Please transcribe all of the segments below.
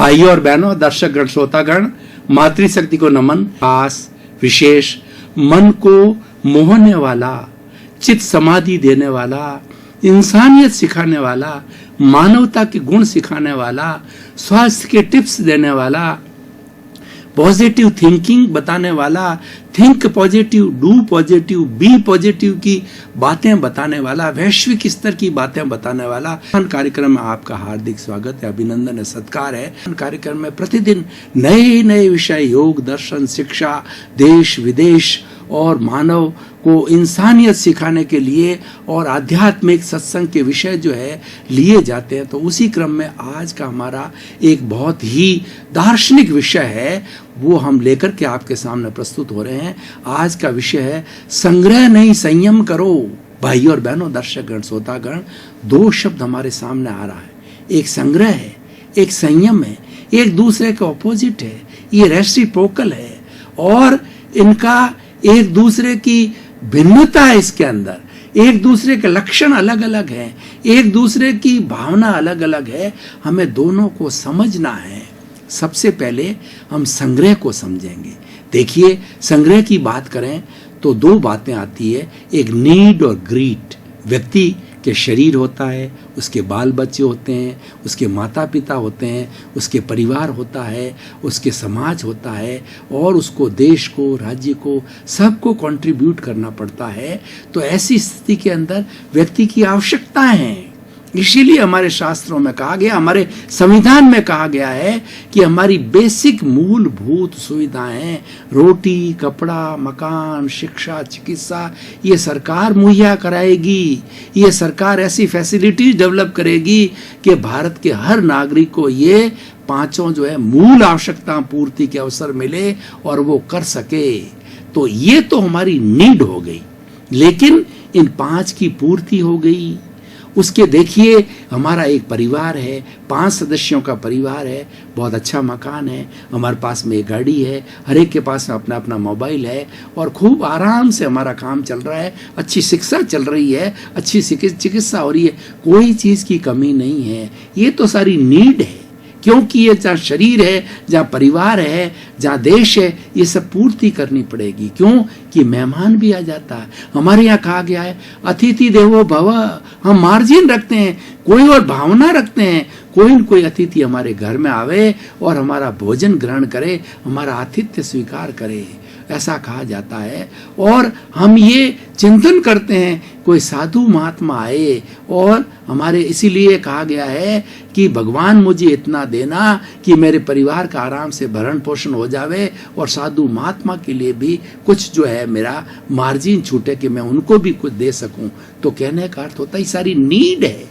भाइयों और बहनों, दर्शकगण, श्रोतागण, मातृशक्ति को नमन। खास विशेष मन को मोहने वाला, चित्त समाधि देने वाला, इंसानियत सिखाने वाला, मानवता के गुण सिखाने वाला, स्वास्थ्य के टिप्स देने वाला, पॉजिटिव थिंकिंग बताने वाला, think positive, do positive, be positive की बातें बताने वाला, वैश्विक स्तर की बातें बताने वाला कार्यक्रम में आपका हार्दिक स्वागत है, अभिनंदन है, सत्कार है। कार्यक्रम में प्रतिदिन नए नए विषय, योग, दर्शन, शिक्षा, देश विदेश और मानव को इंसानियत सिखाने के लिए और आध्यात्मिक सत्संग के विषय जो है लिए जाते हैं। तो उसी क्रम में आज का हमारा एक बहुत ही दार्शनिक विषय है, वो हम लेकर के आपके सामने प्रस्तुत हो रहे हैं। आज का विषय है संग्रह नहीं, संयम करो। भाइयों और बहनों, दर्शकगण, श्रोतागण, दो शब्द हमारे सामने आ रहा है, एक संग्रह है, एक संयम है, एक दूसरे के ऑपोजिट है, ये रेसिप्रोकल है और इनका एक दूसरे की भिन्नता है। इसके अंदर एक दूसरे के लक्षण अलग अलग हैं, एक दूसरे की भावना अलग अलग है। हमें दोनों को समझना है। सबसे पहले हम संग्रह को समझेंगे। देखिए, संग्रह की बात करें तो दो बातें आती है, एक नीड और ग्रीड। व्यक्ति के शरीर होता है, उसके बाल बच्चे होते हैं, उसके माता पिता होते हैं, उसके परिवार होता है, उसके समाज होता है और उसको देश को, राज्य को, सबको कंट्रीब्यूट करना पड़ता है। तो ऐसी स्थिति के अंदर व्यक्ति की आवश्यकताएं हैं। इसीलिए हमारे शास्त्रों में कहा गया, हमारे संविधान में कहा गया है कि हमारी बेसिक मूलभूत सुविधाएं, रोटी, कपड़ा, मकान, शिक्षा, चिकित्सा, ये सरकार मुहैया कराएगी। ये सरकार ऐसी फैसिलिटीज डेवलप करेगी कि भारत के हर नागरिक को ये पांचों जो है मूल आवश्यकता पूर्ति के अवसर मिले और वो कर सके। तो ये तो हमारी नीड हो गई, लेकिन इन पांच की पूर्ति हो गई। उसके देखिए, हमारा एक परिवार है, 5 सदस्यों का परिवार है, बहुत अच्छा मकान है, हमारे पास में एक गाड़ी है, हर एक के पास अपना अपना मोबाइल है और खूब आराम से हमारा काम चल रहा है, अच्छी शिक्षा चल रही है, अच्छी चिकित्सा हो रही है, कोई चीज़ की कमी नहीं है। ये तो सारी नीड है, क्योंकि ये जहाँ शरीर है, जहाँ परिवार है, जहाँ देश है, ये सब पूर्ति करनी पड़ेगी। क्यों कि मेहमान भी आ जाता है। हमारे यहाँ कहा गया है अतिथि देवो भव। हम मार्जिन रखते हैं, कोई और भावना रखते हैं, कोई न कोई अतिथि हमारे घर में आवे और हमारा भोजन ग्रहण करे, हमारा आतिथ्य स्वीकार करे, ऐसा कहा जाता है। और हम ये चिंतन करते हैं कोई साधु महात्मा आए और हमारे, इसीलिए कहा गया है कि भगवान मुझे इतना देना कि मेरे परिवार का आराम से भरण पोषण हो जावे और साधु महात्मा के लिए भी कुछ जो है मेरा मार्जिन छूटे कि मैं उनको भी कुछ दे सकूं। तो कहने का अर्थ होता है सारी नीड है,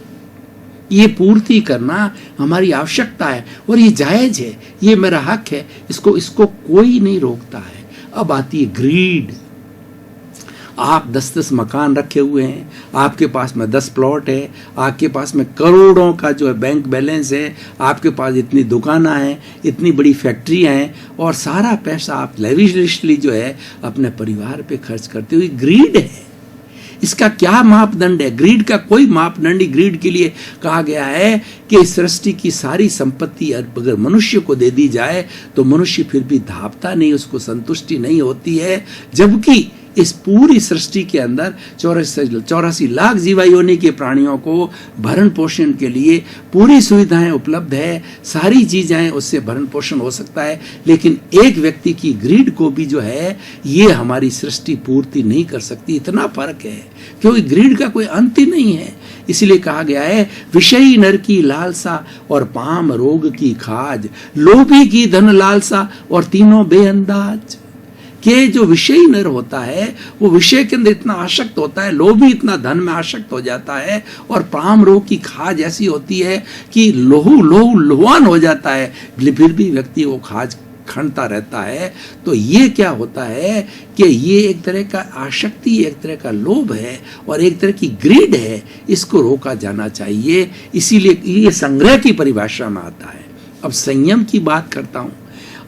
ये पूर्ति करना हमारी आवश्यकता है और ये जायज है, ये मेरा हक है, इसको कोई नहीं रोकता है। अब आती है ग्रीड। आप 10-10 मकान रखे हुए हैं, आपके पास में 10 प्लॉट है, आपके पास में करोड़ों का जो है बैंक बैलेंस है, आपके पास इतनी दुकानें हैं, इतनी बड़ी फैक्ट्रियां हैं और सारा पैसा आप लेविशली जो है अपने परिवार पे खर्च करते हुए। ग्रीड है। इसका क्या मापदंड है? ग्रीड का कोई मापदंड ही ग्रीड के लिए कहा गया है कि सृष्टि की सारी संपत्ति अगर मनुष्य को दे दी जाए तो मनुष्य फिर भी धापता नहीं, उसको संतुष्टि नहीं होती है। जबकि इस पूरी सृष्टि के अंदर 84 लाख जीवा योनि के प्राणियों को भरण पोषण के लिए पूरी सुविधाएं उपलब्ध है, सारी चीजें उससे भरण पोषण हो सकता है। लेकिन एक व्यक्ति की ग्रीड को भी जो है ये हमारी सृष्टि पूर्ति नहीं कर सकती। इतना फर्क है, क्योंकि ग्रीड का कोई अंत ही नहीं है। इसलिए कहा गया है विषयी नर की लालसा और पाम रोग की खाज, लोभी की धन लालसा और तीनों बेअंदाज। कि जो विषयी नर होता है वो विषय के अंदर इतना आसक्त होता है, लोभी इतना धन में आसक्त हो जाता है और पाम रोग की खाज ऐसी होती है कि लोहान हो जाता है, फिर भी व्यक्ति वो खाज खनता रहता है। तो ये क्या होता है कि ये एक तरह का आसक्ति, एक तरह का लोभ है और एक तरह की ग्रीड है, इसको रोका जाना चाहिए। इसीलिए ये संग्रह की परिभाषा में आता है। अब संयम की बात करता हूं।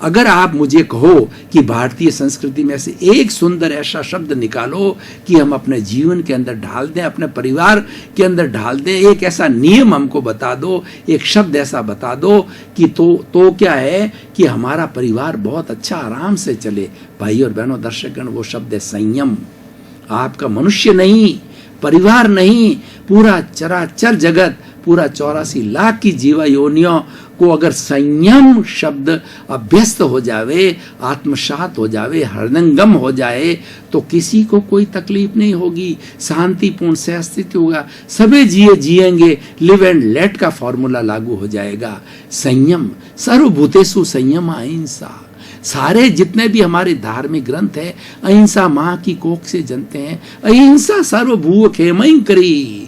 अगर आप मुझे कहो कि भारतीय संस्कृति में से एक सुंदर ऐसा शब्द निकालो कि हम अपने जीवन के अंदर ढाल दें, अपने परिवार के अंदर ढाल दें, एक ऐसा नियम हमको बता दो, एक शब्द ऐसा बता दो कि तो क्या है कि हमारा परिवार बहुत अच्छा आराम से चले। भाई और बहनों, दर्शकगण, वो शब्द है संयम। आपका मनुष्य नहीं, परिवार नहीं, पूरा चराचर जगत, पूरा 84 लाख की जीवा योनियों को अगर संयम शब्द अभ्यस्त हो जावे, आत्मसात हो जावे, हृदयंगम हो जाए, तो किसी को कोई तकलीफ नहीं होगी, शांतिपूर्ण से अस्तित्व होगा, सभी जिएंगे, लिव एंड लेट का फॉर्मूला लागू हो जाएगा। संयम, सर्वभूतेषु संयम अहिंसा। सारे जितने भी हमारे धार्मिक ग्रंथ है, अहिंसा माँ की कोख से जनते हैं। अहिंसा सर्वभूव खेमयंकरी।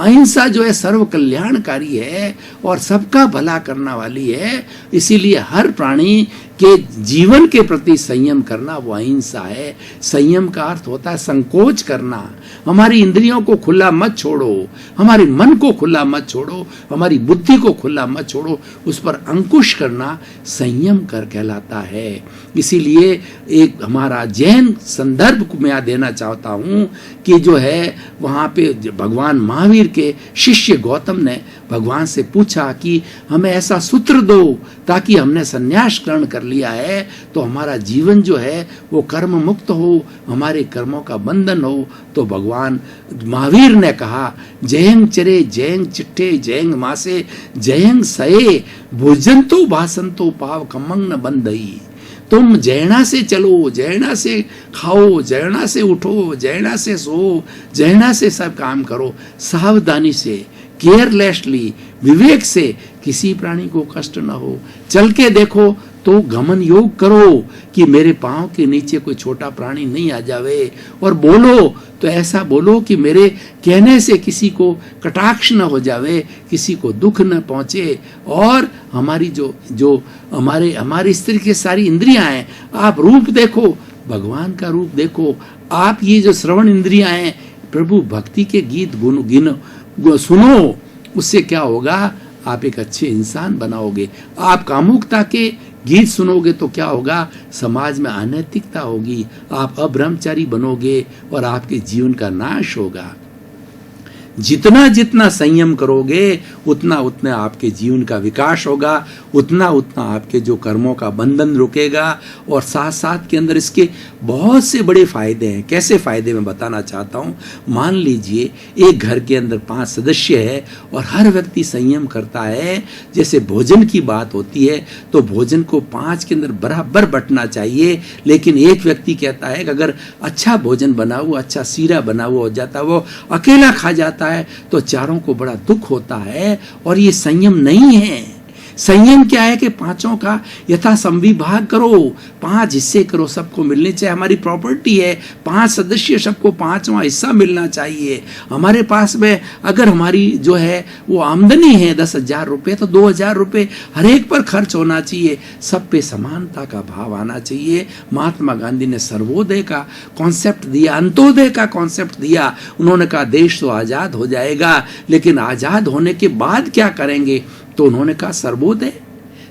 अहिंसा जो है सर्व कल्याणकारी है और सबका भला करने वाली है। इसीलिए हर प्राणी के जीवन के प्रति संयम करना वो अहिंसा है। संयम का अर्थ होता है संकोच करना। हमारी इंद्रियों को खुला मत छोड़ो, हमारे मन को खुला मत छोड़ो, हमारी बुद्धि को खुला मत छोड़ो, उस पर अंकुश करना संयम कर कहलाता है। इसीलिए एक हमारा जैन संदर्भ को मैं देना चाहता हूँ कि जो है वहाँ पे भगवान महावीर के शिष्य गौतम ने भगवान से पूछा कि हमें ऐसा सूत्र दो ताकि हमने संन्यास ग्रहण कर लिया है तो हमारा जीवन जो है वो कर्म मुक्त हो, हमारे कर्मों का बंधन हो। तो भगवान महावीर ने कहा, जयंग चरे जयंग चिट्ठे जयंग मासे जयंग सये भोजंतो भासंतो पाव कमंग न बंधई। तुम जैना से चलो, जैना से खाओ, जैना से उठो, जैना से सो, जैना से सब काम करो, सावधानी से, केयरलेसली, विवेक से, किसी प्राणी को कष्ट न हो। चल के देखो तो गमन योग करो कि मेरे पांव के नीचे कोई छोटा प्राणी नहीं आ जावे, और बोलो तो ऐसा बोलो कि मेरे कहने से किसी को कटाक्ष न हो जावे, किसी को दुख न पहुंचे। और हमारी जो हमारी स्त्री की सारी इंद्रियां हैं, आप रूप देखो, भगवान का रूप देखो। आप ये जो श्रवण इंद्रियां हैं, प्रभु भक्ति के गीत गुन सुनो, उससे क्या होगा, आप एक अच्छे इंसान बनाओगे। आप कामुकता के गीत सुनोगे तो क्या होगा, समाज में अनैतिकता होगी, आप अब्रह्मचारी बनोगे और आपके जीवन का नाश होगा। जितना जितना संयम करोगे उतना उतना आपके जीवन का विकास होगा, उतना उतना आपके जो कर्मों का बंधन रुकेगा। और साथ साथ के अंदर इसके बहुत से बड़े फायदे हैं। कैसे फायदे मैं बताना चाहता हूँ। मान लीजिए एक घर के अंदर 5 सदस्य है और हर व्यक्ति संयम करता है। जैसे भोजन की बात होती है तो भोजन को 5 के अंदर बराबर बंटना चाहिए, लेकिन एक व्यक्ति कहता है कि अगर अच्छा भोजन बना हुआ, अच्छा सीरा बना हुआ हो जाता, वो अकेला खा जाता है तो चारों को बड़ा दुख होता है। और ये संयम नहीं है। संयम क्या है कि 5 का यथा संविभाग करो, 5 हिस्से करो, सबको मिलने चाहिए। हमारी प्रॉपर्टी है, 5 सदस्य, सबको 5वां हिस्सा मिलना चाहिए। हमारे पास में अगर हमारी जो है वो आमदनी है 10,000 रुपये, तो 2,000 रुपये हर एक पर खर्च होना चाहिए। सब पे समानता का भाव आना चाहिए। महात्मा गांधी ने सर्वोदय का कॉन्सेप्ट दिया, अंत्योदय का कॉन्सेप्ट दिया। उन्होंने कहा देश तो आजाद हो जाएगा, लेकिन आजाद होने के बाद क्या करेंगे? तो उन्होंने कहा सर्वोदय,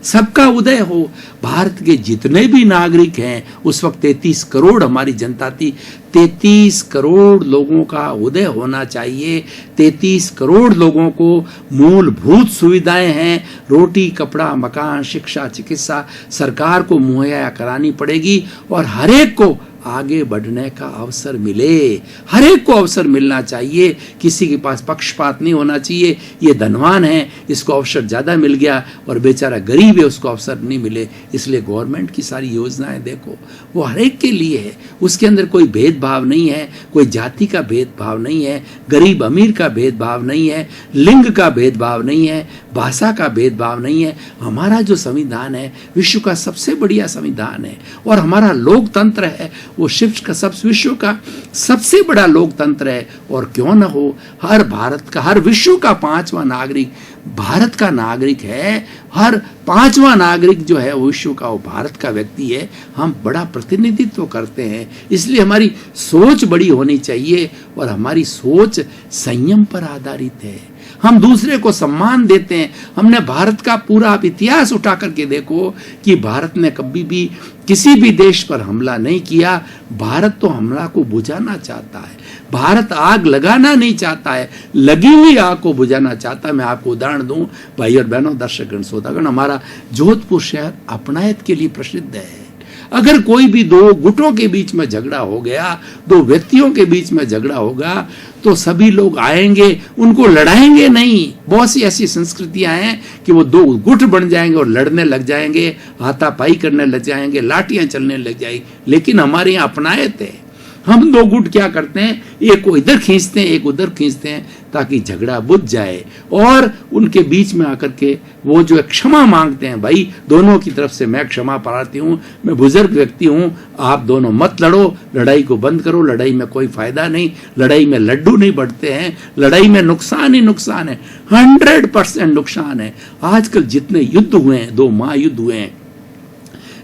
सबका उदय हो। भारत के जितने भी नागरिक हैं, उस वक्त 33 करोड़ हमारी जनता थी, 33 करोड़ लोगों का उदय होना चाहिए। 33 करोड़ लोगों को मूलभूत सुविधाएं हैं, रोटी, कपड़ा, मकान, शिक्षा, चिकित्सा सरकार को मुहैया करानी पड़ेगी। और हर एक को आगे बढ़ने का अवसर मिले, हर एक को अवसर मिलना चाहिए। किसी के पास पक्षपात नहीं होना चाहिए, ये धनवान है इसको अवसर ज्यादा मिल गया और बेचारा गरीब है उसको अवसर नहीं मिले। इसलिए गवर्नमेंट की सारी योजनाएं देखो, वो हर एक के लिए है। उसके अंदर कोई भेदभाव नहीं है, कोई जाति का भेदभाव नहीं है, गरीब अमीर का भेदभाव नहीं है, लिंग का भेदभाव नहीं है, भाषा का भेदभाव नहीं है। हमारा जो संविधान है विश्व का सबसे बढ़िया संविधान है। और हमारा लोकतंत्र है वो विश्व का सबसे बड़ा लोकतंत्र है। और क्यों न हो, हर भारत का, हर विश्व का 5वां नागरिक भारत का नागरिक है। हर 5वां नागरिक जो है वो विश्व का, वो भारत का व्यक्ति है। हम बड़ा प्रतिनिधित्व करते हैं, इसलिए हमारी सोच बड़ी होनी चाहिए और हमारी सोच संयम पर आधारित है। हम दूसरे को सम्मान देते हैं। हमने भारत का पूरा आप इतिहास उठा करके देखो कि भारत ने कभी भी किसी भी देश पर हमला नहीं किया। भारत तो हमला को बुझाना चाहता है, भारत आग लगाना नहीं चाहता है, लगी हुई आग को बुझाना चाहता है। मैं आपको उदाहरण दूं भाई और बहनों, दर्शकगण, श्रोतागण, हमारा जोधपुर शहर अपनायत के लिए प्रसिद्ध है। अगर कोई भी दो गुटों के बीच में झगड़ा हो गया, दो व्यक्तियों के बीच में झगड़ा होगा, तो सभी लोग आएंगे, उनको लड़ाएंगे नहीं। बहुत सी ऐसी संस्कृतियां हैं कि वो दो गुट बन जाएंगे और लड़ने लग जाएंगे, हाथापाई करने लग जाएंगे, लाठियां चलने लग जाएंगी। लेकिन हमारे यहाँ अपनायत है, हम दो गुट क्या करते हैं, एक को इधर खींचते हैं, एक उधर खींचते हैं, ताकि झगड़ा बुझ जाए और उनके बीच में आकर के वो जो क्षमा मांगते हैं, भाई दोनों की तरफ से मैं क्षमा पाती हूँ, मैं बुजुर्ग व्यक्ति हूँ, आप दोनों मत लड़ो, लड़ाई को बंद करो, लड़ाई में कोई फायदा नहीं, लड़ाई में लड्डू नहीं बढ़ते हैं, लड़ाई में नुकसान ही नुकसान है, 100% नुकसान है। आजकल जितने युद्ध हुए हैं, 2 महायुद्ध हुए हैं,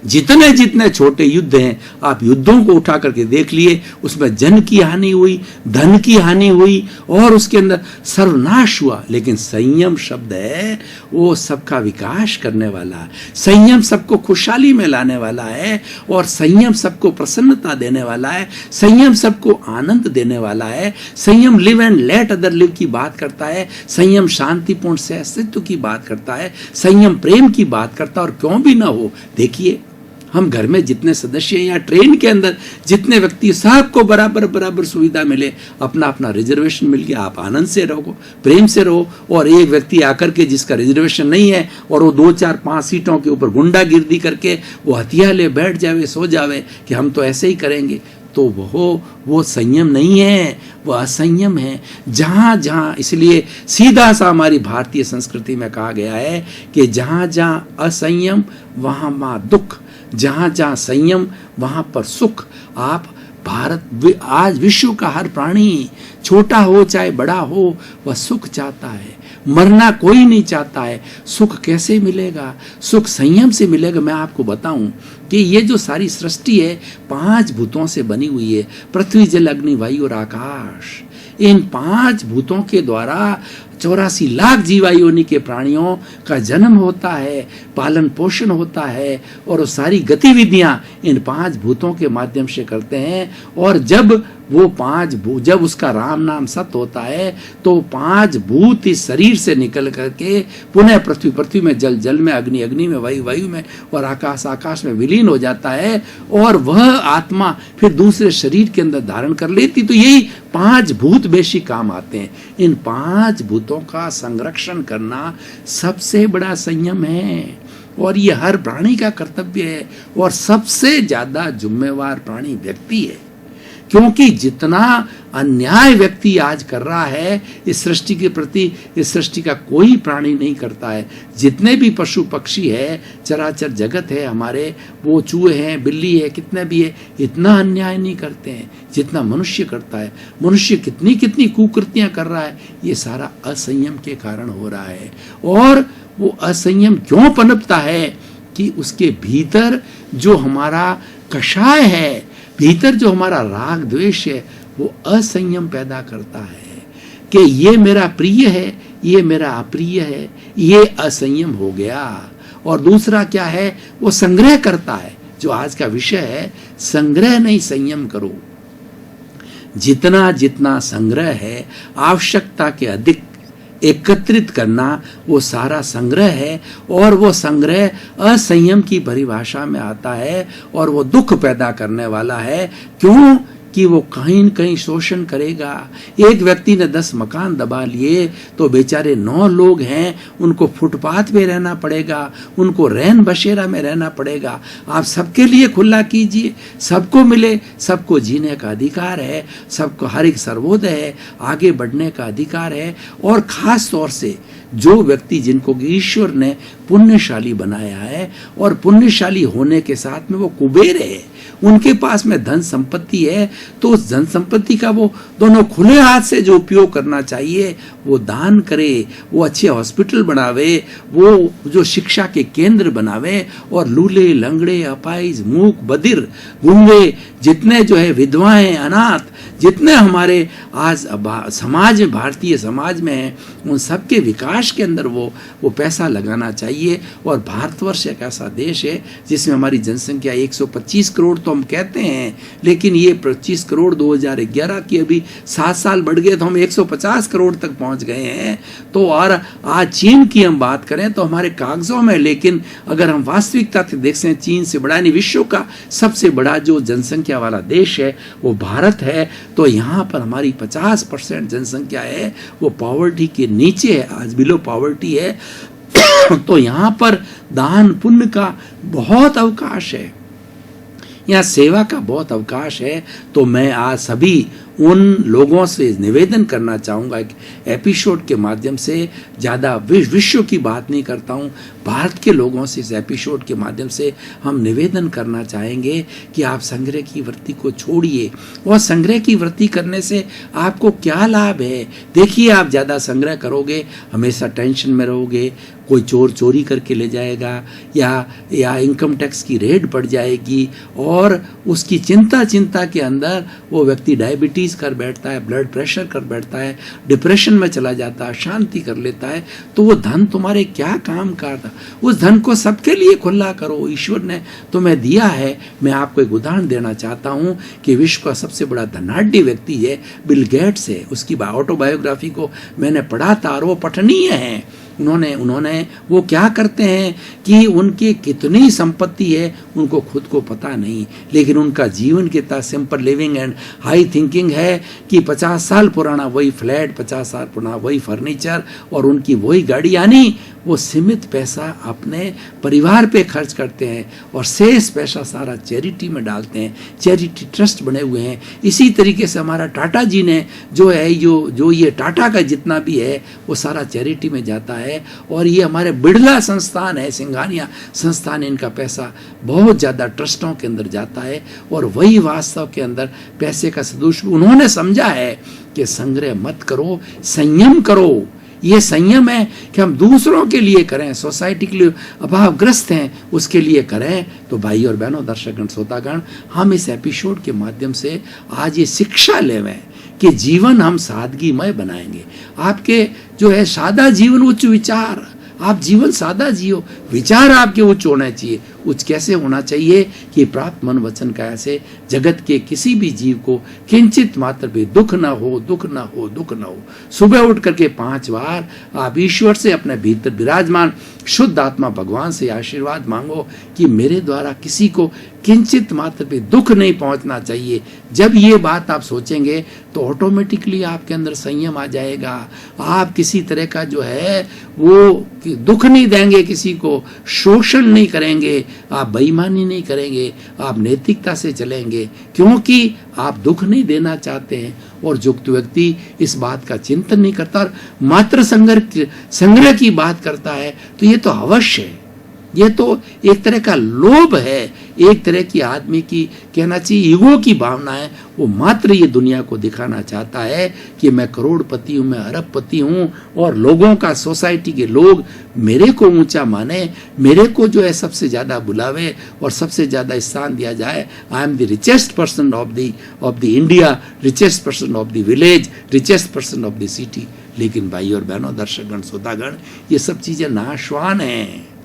जितने जितने छोटे युद्ध हैं, आप युद्धों को उठा करके देख लिए, उसमें जन की हानि हुई, धन की हानि हुई और उसके अंदर सर्वनाश हुआ। लेकिन संयम शब्द है, वो सबका विकास करने वाला है, संयम सबको खुशहाली में लाने वाला है और संयम सबको प्रसन्नता देने वाला है, संयम सबको आनंद देने वाला है। संयम live and let other live की बात करता है, संयम शांतिपूर्ण से अस्तित्व की बात करता है, संयम प्रेम की बात करता है। और क्यों भी ना हो, देखिए हम घर में जितने सदस्य हैं या ट्रेन के अंदर जितने व्यक्ति, सबको बराबर बराबर सुविधा मिले, अपना अपना रिजर्वेशन मिल गया, आप आनंद से रहो, प्रेम से रहो। और एक व्यक्ति आकर के जिसका रिजर्वेशन नहीं है और वो 2 4 5 सीटों के ऊपर गुंडागिर्दी करके वो हथियार ले बैठ जावे, सो जावे कि हम तो ऐसे ही करेंगे, तो वो संयम नहीं है, वो असंयम है। जहाँ जहाँ, इसलिए सीधा सा हमारी भारतीय संस्कृति में कहा गया है कि जहाँ जहाँ असंयम वहाँ वहाँ दुख, जहाँ जहाँ संयम वहाँ पर सुख। आप भारत, आज विश्व का हर प्राणी, छोटा हो चाहे बड़ा हो, वह सुख चाहता है, मरना कोई नहीं चाहता है। सुख कैसे मिलेगा? सुख संयम से मिलेगा। मैं आपको बताऊं कि ये जो सारी सृष्टि है 5 भूतों से बनी हुई है, पृथ्वी, जल, अग्नि, वायु और आकाश। इन 5 भूतों के द्वारा 84 लाख जीवायोनि के प्राणियों का जन्म होता है, पालन पोषण होता है और वो सारी गतिविधियां इन 5 भूतों के माध्यम से करते हैं। और जब वो 5 भूत, जब उसका राम नाम सत्य होता है, तो 5 भूत इस शरीर से निकल करके पुनः पृथ्वी, पृथ्वी में, जल, जल में, अग्नि, अग्नि में, वायु, वायु में और आकाश, आकाश में विलीन हो जाता है और वह आत्मा फिर दूसरे शरीर के अंदर धारण कर लेती। तो यही 5 भूत बेशी काम आते हैं। इन 5 भूतों का संरक्षण करना सबसे बड़ा संयम है और ये हर प्राणी का कर्तव्य है। और सबसे ज्यादा जिम्मेवार प्राणी व्यक्ति है, क्योंकि जितना अन्याय व्यक्ति आज कर रहा है इस सृष्टि के प्रति, इस सृष्टि का कोई प्राणी नहीं करता है। जितने भी पशु पक्षी है, चराचर जगत है हमारे, वो चूहे हैं, बिल्ली है, कितने भी है, इतना अन्याय नहीं करते हैं जितना मनुष्य करता है। मनुष्य कितनी कितनी कुकृतियां कर रहा है, ये सारा असंयम के कारण हो रहा है। और वो असंयम क्यों पनपता है कि उसके भीतर जो हमारा कषाय है, भीतर जो हमारा राग द्वेष है, वो असंयम पैदा करता है कि ये मेरा प्रिय है, ये मेरा अप्रिय है, ये असंयम हो गया। और दूसरा क्या है, वो संग्रह करता है, जो आज का विषय है, संग्रह नहीं संयम करो। जितना जितना संग्रह है, आवश्यकता के अधिक एकत्रित करना, वो सारा संग्रह है और वो संग्रह असंयम की परिभाषा में आता है और वो दुख पैदा करने वाला है। क्यों? कि वो कहीं न कहीं शोषण करेगा। एक व्यक्ति ने 10 मकान दबा लिए तो बेचारे 9 लोग हैं, उनको फुटपाथ पे रहना पड़ेगा, उनको रैन बसेरा में रहना पड़ेगा। आप सबके लिए खुला कीजिए, सबको मिले, सबको जीने का अधिकार है, सबको हर एक सर्वोदय है, आगे बढ़ने का अधिकार है। और खास तौर से जो व्यक्ति जिनको ईश्वर ने पुण्यशाली बनाया है और पुण्यशाली होने के साथ में वो कुबेर है, उनके पास में धन संपत्ति है, तो उस धन संपत्ति का वो दोनों खुले हाथ से जो उपयोग करना चाहिए वो दान करे, वो अच्छे हॉस्पिटल बनावे, वो जो शिक्षा के केंद्र बनावे और लूले, लंगड़े, अपाहिज, मूक, बधिर, गूंगे, जितने जो है विधवाएं, अनाथ, जितने हमारे आज समाज में, भारतीय समाज में है, उन सबके विकास के अंदर वो पैसा लगाना चाहिए। और भारतवर्ष एक ऐसा देश है जिसमें हमारी जनसंख्या 125 करोड़ तो हम कहते हैं, लेकिन ये 25 करोड़ 2011 की अभी 7 साल बढ़ गए तो हम 150 करोड़ तक पहुंच गए हैं। तो और आज चीन की हम बात करें तो हमारे कागजों में, लेकिन अगर हम वास्तविकता से देखते हैं, चीन से बड़ा नहीं, विश्व का सबसे बड़ा जो जनसंख्या वाला देश है वो भारत है। तो यहाँ पर हमारी 50% जनसंख्या है वो पॉवर्टी के नीचे है, आज बिलो पॉवर्टी है। तो यहाँ पर दान पुण्य का बहुत अवकाश है, यहाँ सेवा का बहुत अवकाश है। तो मैं आज सभी उन लोगों से निवेदन करना चाहूँगा, एक एपिसोड के माध्यम से, ज़्यादा विश्व की बात नहीं करता हूँ, भारत के लोगों से इस एपिसोड के माध्यम से हम निवेदन करना चाहेंगे कि आप संग्रह की वृत्ति को छोड़िए। और संग्रह की वृत्ति करने से आपको क्या लाभ है? देखिए, आप ज़्यादा संग्रह करोगे, हमेशा टेंशन में रहोगे, कोई चोर चोरी करके ले जाएगा या इनकम टैक्स की रेड पड़ जाएगी, और उसकी चिंता के अंदर वो व्यक्ति डायबिटीज़ कर बैठता है, ब्लड प्रेशर कर बैठता है, डिप्रेशन में चला जाता है, शांति कर लेता है। तो वो धन तुम्हारे क्या काम करता? उस धन को सबके लिए खुला करो, ईश्वर ने तुम्हें दिया है। मैं आपको एक उदाहरण देना चाहता हूँ कि विश्व का सबसे बड़ा धनाढ्य व्यक्ति है बिल गेट्स है। उसकी ऑटोबायोग्राफी को मैंने पढ़ा था और वो पठनीय है। उन्होंने वो क्या करते हैं कि उनकी कितनी संपत्ति है उनको खुद को पता नहीं, लेकिन उनका जीवन कितना simple living and high thinking है कि 50 साल पुराना वही फ्लैट, 50 साल पुराना वही फर्नीचर और उनकी वही गाड़ी, यानी वो सीमित पैसा अपने परिवार पे खर्च करते हैं और शेष पैसा सारा चैरिटी में डालते हैं। चैरिटी ट्रस्ट बने हुए हैं। इसी तरीके से हमारा टाटा जी ने जो है जो ये टाटा का जितना भी है वो सारा चैरिटी में जाता है। और ये हमारे बिड़ला संस्थान है, सिंघानिया संस्थान, इनका पैसा बहुत ज़्यादा ट्रस्टों के अंदर जाता है और वही वास्तव के अंदर पैसे का सदुपयोग। उन्होंने समझा है कि संग्रह मत करो, संयम करो। ये संयम है कि हम दूसरों के लिए करें, सोसाइटी के लिए अभावग्रस्त हैं उसके लिए करें। तो भाई और बहनों, दर्शकगण, श्रोतागण, हम इस एपिसोड के माध्यम से आज ये शिक्षा लेवें कि जीवन हम सादगीमय बनाएंगे। आपके जो है सादा जीवन, उच्च विचार, आप जीवन सादा जियो, विचार आपके उच्च होना चाहिए। उच्च कैसे होना चाहिए कि प्राप्त मन वचन का ऐसे जगत के किसी भी जीव को किंचित मात्र भी दुख ना हो, दुख ना हो, दुख ना हो। सुबह उठ करके 5 बार आप ईश्वर से अपने भीतर विराजमान शुद्ध आत्मा भगवान से आशीर्वाद मांगो कि मेरे द्वारा किसी को किंचित मात्र भी दुख नहीं पहुंचना चाहिए। जब ये बात आप सोचेंगे तो ऑटोमेटिकली आपके अंदर संयम आ जाएगा। आप किसी तरह का जो है वो दुख नहीं देंगे, किसी को शोषण नहीं करेंगे, आप बेईमानी नहीं करेंगे, आप नैतिकता से चलेंगे, क्योंकि आप दुख नहीं देना चाहते हैं। और जो व्यक्ति इस बात का चिंतन नहीं करता और मात्र संग्रह की बात करता है तो ये तो अवश्य है, ये तो एक तरह का लोभ है, एक तरह की आदमी की कहना चाहिए ईगो की भावना है। वो मात्र ये दुनिया को दिखाना चाहता है कि मैं करोड़पति हूँ, मैं अरबपति हूँ और लोगों का, सोसाइटी के लोग मेरे को ऊंचा माने, मेरे को जो है सबसे ज्यादा बुलावे और सबसे ज्यादा स्थान दिया जाए। I am the richest person of the India, richest person of the village, richest person of the city. लेकिन भाई और बहनों, दर्शकगण, श्रोतागण, ये सब चीजें नाशवान हैं।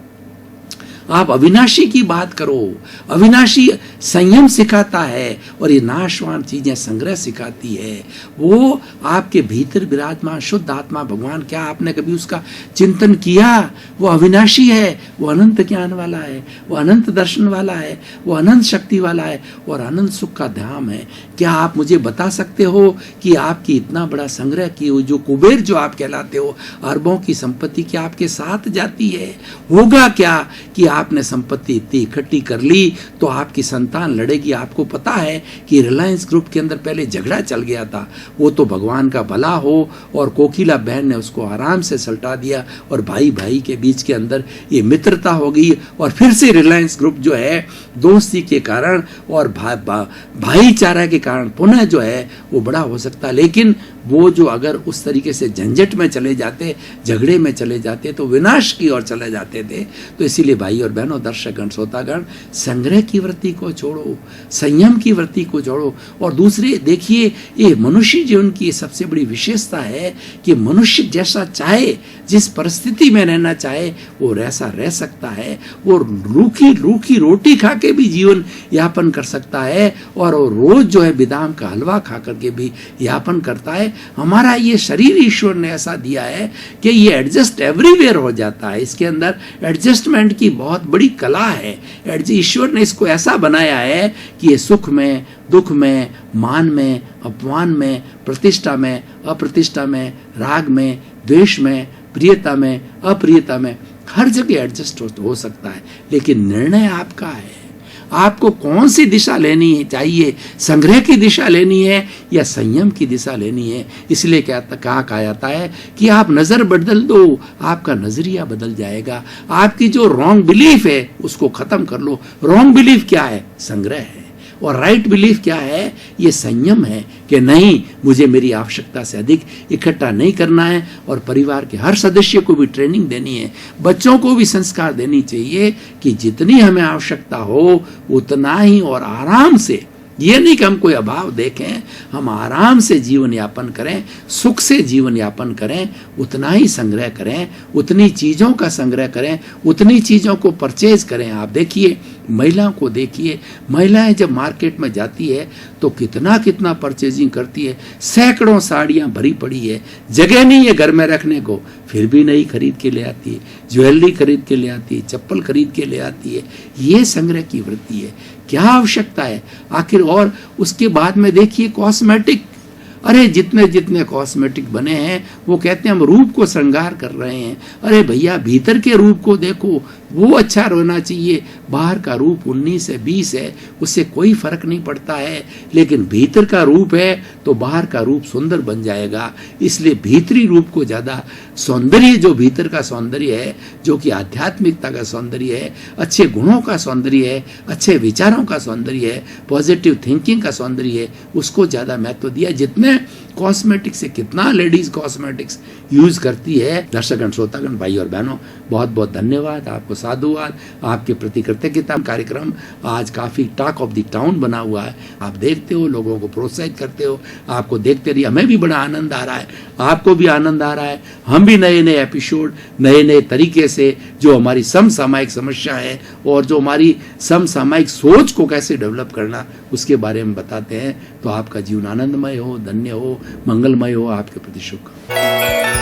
आप अविनाशी की बात करो। अविनाशी संयम सिखाता है और ये नाशवान चीजें संग्रह सिखाती है। वो आपके भीतर विराजमान शुद्ध आत्मा भगवान, क्या आपने कभी उसका चिंतन किया? वो अविनाशी है, वो अनंत ज्ञान वाला है, वो अनंत दर्शन वाला है, वो अनंत शक्ति वाला है और अनंत सुख का धाम है। क्या आप मुझे बता सकते हो कि आपकी इतना बड़ा संग्रह की हो, जो कुबेर जो आप कहलाते हो, अरबों की संपत्ति क्या आपके साथ जाती है? होगा क्या कि आपने संपत्ति इतनी इकट्ठी कर ली तो आपकी संतान लड़ेगी। आपको पता है कि रिलायंस ग्रुप के अंदर पहले झगड़ा चल गया था, वो तो भगवान का भला हो और कोकिला बहन ने उसको आराम से सल्टा दिया और भाई भाई के बीच के अंदर ये मित्रता हो गई और फिर से रिलायंस ग्रुप जो है दोस्ती के कारण और भाईचारा के कारण पुनः जो है वो बड़ा हो सकता है। लेकिन वो जो अगर उस तरीके से झंझट में चले जाते, झगड़े में चले जाते, तो विनाश की ओर चले जाते थे। तो इसीलिए भाई और बहनों, दर्शकगण, श्रोतागण, संग्रह की वृत्ति को छोड़ो, संयम की वृत्ति को छोड़ो। और दूसरे देखिए, ये मनुष्य जीवन की सबसे बड़ी विशेषता है कि मनुष्य जैसा चाहे, जिस परिस्थिति में रहना चाहे, वो वैसा रह सकता है। वो रूखी रोटी खा के भी जीवन यापन कर सकता है, और वो रोज जो है बादाम का हलवा खा करके भी यापन करता है। हमारा ये शरीर ईश्वर ने ऐसा दिया है कि ये एडजस्ट एवरीवेयर हो जाता है। इसके अंदर एडजस्टमेंट की बहुत बड़ी कला है। ईश्वर ने इसको ऐसा बनाया है कि ये सुख में, दुख में, मान में, अपमान में, प्रतिष्ठा में, अप्रतिष्ठा में, राग में, द्वेष में, प्रियता में, अप्रियता में, हर जगह एडजस्ट हो सकता है। लेकिन निर्णय आपका है, आपको कौन सी दिशा लेनी चाहिए, संग्रह की दिशा लेनी है या संयम की दिशा लेनी है। इसलिए कहा जाता है कि आप नजर बदल दो, आपका नजरिया बदल जाएगा। आपकी जो रॉन्ग बिलीफ है उसको खत्म कर लो। रॉन्ग बिलीफ क्या है? संग्रह है। और राइट बिलीफ क्या है? ये संयम है कि नहीं, मुझे मेरी आवश्यकता से अधिक इकट्ठा नहीं करना है। और परिवार के हर सदस्य को भी ट्रेनिंग देनी है, बच्चों को भी संस्कार देनी चाहिए कि जितनी हमें आवश्यकता हो उतना ही, और आराम से। ये नहीं कि हम कोई अभाव देखें, हम आराम से जीवन यापन करें, सुख से जीवन यापन करें, उतना ही संग्रह करें, उतनी चीज़ों का संग्रह करें, उतनी चीज़ों को परचेज करें। आप देखिए, महिलाओं को देखिए, महिलाएं जब मार्केट में जाती है तो कितना परचेजिंग करती है। सैकड़ों साड़ियाँ भरी पड़ी है, जगह नहीं है घर में रखने को, फिर भी नई खरीद के ले आती है, ज्वेलरी खरीद के ले आती है, चप्पल खरीद के ले आती है। ये संग्रह की वृत्ति है। क्या आवश्यकता है आखिर? और उसके बाद में देखिए कॉस्मेटिक, अरे जितने कॉस्मेटिक बने हैं, वो कहते हैं हम रूप को श्रृंगार कर रहे हैं। अरे भैया, भीतर के रूप को देखो, वो अच्छा रहना चाहिए। बाहर का रूप 19 है, 20 है, उससे कोई फर्क नहीं पड़ता है, लेकिन भीतर का रूप है तो बाहर का रूप सुंदर बन जाएगा। इसलिए भीतरी रूप को ज्यादा, सौंदर्य जो भीतर का सौंदर्य है, जो कि आध्यात्मिकता का सौंदर्य है, अच्छे गुणों का सौंदर्य है, अच्छे विचारों का सौंदर्य है, पॉजिटिव थिंकिंग का सौंदर्य है, उसको ज्यादा महत्व दिया। जितने कॉस्मेटिक्स से, कितना लेडीज कॉस्मेटिक्स यूज करती है। दर्शकगण, श्रोतागण, भाई और बहनों, बहुत बहुत धन्यवाद, आपको साधुवाद, आपके प्रति कृतज्ञता। कार्यक्रम आज काफी टॉक ऑफ द टाउन बना हुआ है। आप देखते हो, लोगों को प्रोत्साहित करते हो, आपको देखते रहिए, हमें भी बड़ा आनंद आ रहा है, आपको भी आनंद आ रहा है। हम भी नए एपिसोड, नए तरीके से जो हमारी समसामयिक समस्या है और जो हमारी समसामयिक सोच को कैसे डेवलप करना, उसके बारे में बताते हैं। तो आपका जीवन आनंदमय हो, धन्य हो, मंगलमय हो। आपके प्रति शुभ।